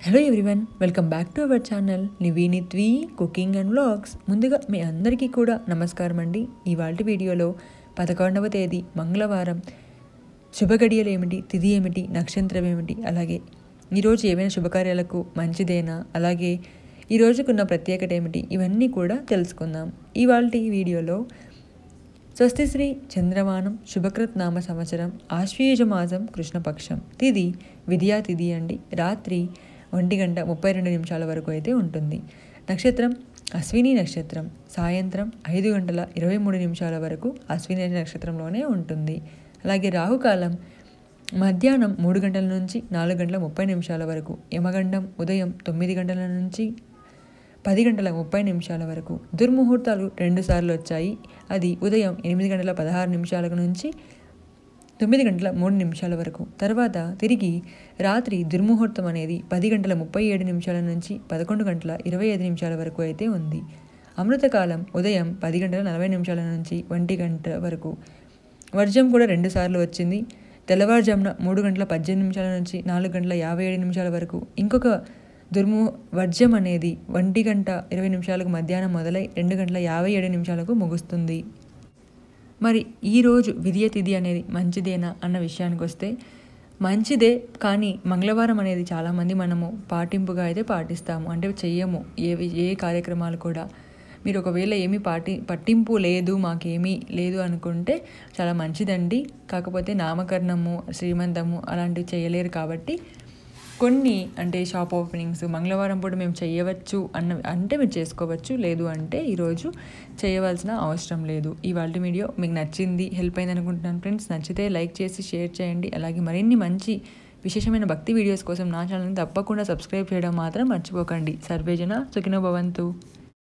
Hello everyone, welcome back to our channel నివీనిత్వి cooking and vlogs. ముందుగా మీ అందరికీ కూడా నమస్కారం అండి. ఇవాల్టి వీడియోలో 11వ తేదీ మంగళవారం శుభగడియలు ఏమిటి, తిథి ఏమిటి, నక్షత్రం ఏమిటి, అలాగే ఈరోజు ఏమైనా శుభకార్యాలకు మంచిదేనా, అలాగే ఈ రోజుకున్న ప్రత్యేకత ఏమిటి, ఇవన్నీ కూడా తెలుసుకుందాం ఇవాల్టి వీడియోలో. స్వస్తి శ్రీ చంద్రమానం శుభకృత్ నామ సంవత్సరం ఆశ్వయుజ మాసం కృష్ణపక్షం తిథి విద్యా తిథి అండి. రాత్రి 1:32 వరకు అయితే ఉంటుంది. నక్షత్రం అశ్విని నక్షత్రం. సాయంత్రం 5:23 వరకు అశ్విని నక్షత్రంలోనే ఉంటుంది. అలాగే రాహుకాలం మధ్యాహ్నం 3 గంటల నుంచి 4:30 వరకు. యమగండం ఉదయం 9 గంటల నుంచి 10:30 వరకు. దుర్ముహూర్తాలు 2 సార్లు వచ్చాయి. అది ఉదయం 8:16 నుంచి 9:03 వరకు. తర్వాత తిరిగి రాత్రి దుర్ముహూర్తం అనేది 10:37 నుంచి 11:25 వరకు అయితే ఉంది. అమృతకాలం ఉదయం 10:40 నుంచి 1 గంట వరకు. వర్జం కూడా 2 సార్లు వచ్చింది. తెల్లవారుజామున 3:18 నుంచి 4:57 వరకు. ఇంకొక వర్జం అనేది 1:20 మధ్యాహ్నం మొదలై 2:57 ముగుస్తుంది. మరి ఈరోజు విద్య తిథి అనేది మంచిదేనా అన్న విషయానికి వస్తే మంచిదే, కానీ మంగళవారం అనేది చాలామంది మనము పాటింపుగా అయితే పాటిస్తాము, అంటే చెయ్యము ఏ కార్యక్రమాలు కూడా. మీరు ఒకవేళ ఏమీ పట్టింపు లేదు, మాకేమీ లేదు అనుకుంటే చాలా మంచిదండి. కాకపోతే నామకరణము, శ్రీమంతము అలాంటివి చేయలేరు కాబట్టి కొన్ని అంటే షాప్ ఓపెనింగ్స్ మంగళవారం పూట మేము చేయవచ్చు అంటే మీరు చేసుకోవచ్చు, లేదు అంటే ఈరోజు చేయవలసిన అవసరం లేదు. ఇవాళ వీడియో మీకు నచ్చింది, హెల్ప్ అయింది అనుకుంటున్నాను ఫ్రెండ్స్. నచ్చితే లైక్ చేసి షేర్ చేయండి. అలాగే మరిన్ని మంచి విశేషమైన భక్తి వీడియోస్ కోసం నా ఛానల్ని తప్పకుండా సబ్స్క్రైబ్ చేయడం మాత్రం మర్చిపోకండి. సర్వేజన సుఖినో భవంతు.